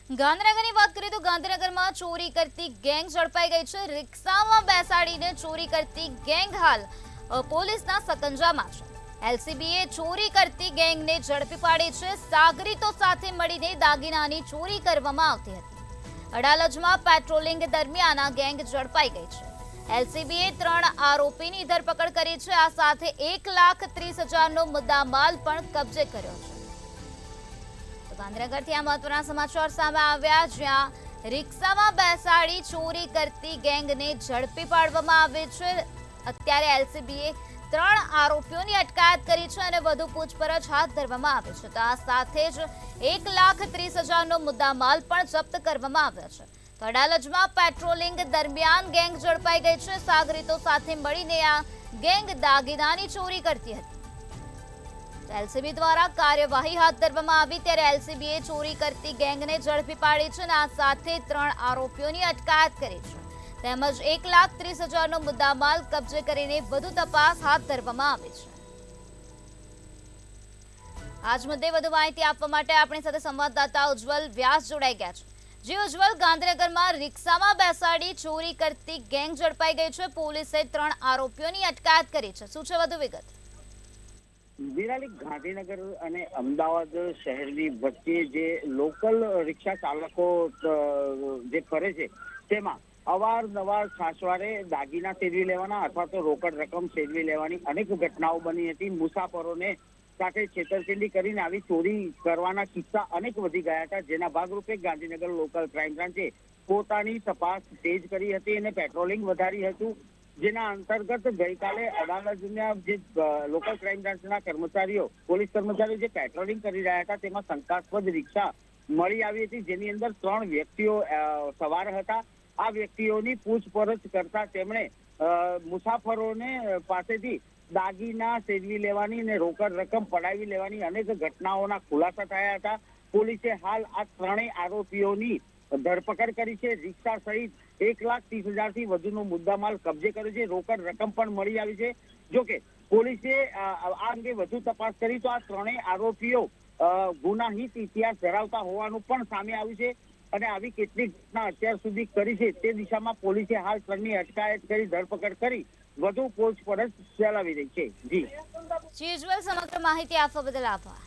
ગાંધીનગરની વાત કરીએ તો ગાંધીનગરમાં ચોરી કરતી ગેંગ ઝડપાઈ ગઈ છે। રિક્ષામાં બેસાડીને ચોરી કરતી ગેંગ હાલ પોલીસના સકંજામાં છે। એલસીબીએ ચોરી કરતી ગેંગને ઝડપી પાડી છે। સાગરીતો સાથે મળીને દાગીનાની ચોરી કરવામાં આવતી હતી। અડાલજમાં પેટ્રોલિંગ દરમિયાન આ ગેંગ ઝડપાઈ ગઈ છે। એલસીબીએ 3 આરોપીની ધરપકડ કરી છે। આ સાથે 1,30,000નો મુદ્દામાલ પણ કબજે કર્યો છે। ગાંધીનગરથી આ મહત્વના સમાચાર સામે આવ્યા, જ્યાં રિક્ષામાં બેસાડી ચોરી કરતી ગેંગને ઝડપી પાડવામાં આવી છે। અત્યારે એલસીબીએ 3 આરોપીઓની અટકાયત કરી છે અને વધુ પૂછપરછ હાથ ધરવામાં આવી છે। તો આ સાથે જ 1,30,000નો મુદ્દામાલ પણ જપ્ત કરવામાં આવ્યો છે। તો અડાલજમાં પેટ્રોલિંગ દરમિયાન ગેંગ ઝડપાઈ ગઈ છે। સાગરીતો સાથે મળીને આ ગેંગ દાગીનાની ચોરી કરતી હતી। એલસીબી દ્વારા કાર્યવાહી હાથ ધરવામાં આવી, ત્યારે એલસીબીએ ચોરી કરતી ગેંગને ઝડપી પાડી છે અને આ સાથે 3 આરોપીઓની અટકાયત કરી છે, તેમજ 1,30,000નો મુદ્દામાલ કબજે કરીને વધુ તપાસ હાથ ધરવામાં આવી છે। આજ મુદ્દે વધુ માહિતી આપવા માટે આપણી સાથે સંવાદદાતા ઉજ્જવલ વ્યાસ જોડાઈ ગયા છે। જે ઉજ્જવલ, ગાંધીનગરમાં રિક્ષામાં બેસાડી ચોરી કરતી ગેંગ ઝડપાઈ ગઈ છે। પોલીસે 3 આરોપીઓની અટકાયત કરી છે। શું છે વધુ વિગત? વિરાલી, ગાંધીનગર અને અમદાવાદ શહેરની વચ્ચે જે લોકલ રિક્ષા ચાલકો જે ફરે છે, તેમાં અવારનવાર છાસવારે દાગીના સેરવી લેવાના અથવા તો રોકડ રકમ સેરવી લેવાની અનેક ઘટનાઓ બની હતી। મુસાફરોને સાથે છેતરપિંડી કરીને આવી ચોરી કરવાના કિસ્સા અનેક વધી ગયા હતા, જેના ભાગરૂપે ગાંધીનગર લોકલ ક્રાઇમ બ્રાન્ચે પોતાની તપાસ તેજ કરી હતી અને પેટ્રોલિંગ વધારી હતું। જેના અંતર્ગત ગઈકાલે અડાલજના જે લોકલ ક્રાઇમ બ્રાન્ચના કર્મચારીઓ, પોલીસ કર્મચારીઓ જે પેટ્રોલિંગ કરી રહ્યા હતા, તેમાં શંકાસ્પદ રિક્ષા મળી આવી હતી, જેની અંદર 3 વ્યક્તિઓ સવાર હતા। આ વ્યક્તિઓની પૂછપરછ કરતા તેમણે મુસાફરોને પાસેથી દાગીના સેરવી લેવાની અને રોકડ રકમ પડાવી લેવાની અનેક ઘટનાઓના ખુલાસા થયા હતા। પોલીસે હાલ આ 3 આરોપીઓની ધરપકડ કરી છે। રિક્ષા સહિત 1,30,000થી વધુનો મુદ્દામાલ કબજે કર્યો છે। રોકડ રકમ પણ મળી આવી છે। જોકે પોલીસે આ અંગે વધુ તપાસ કરી તો આ 3 આરોપીઓ ગુનાહિત ઇતિહાસ ધરાવતા હોવાનું પણ સામે આવ્યું છે અને આવી કેટલીક ઘટના અત્યાર સુધી કરી છે, તે દિશામાં પોલીસે હાલ 3ની અટકાયત કરી ધરપકડ કરી વધુ પૂછપરછ ચલાવી રહી છે। જી ઉજ્જવલ, સમગ્ર માહિતી આપવા બદલ આભાર।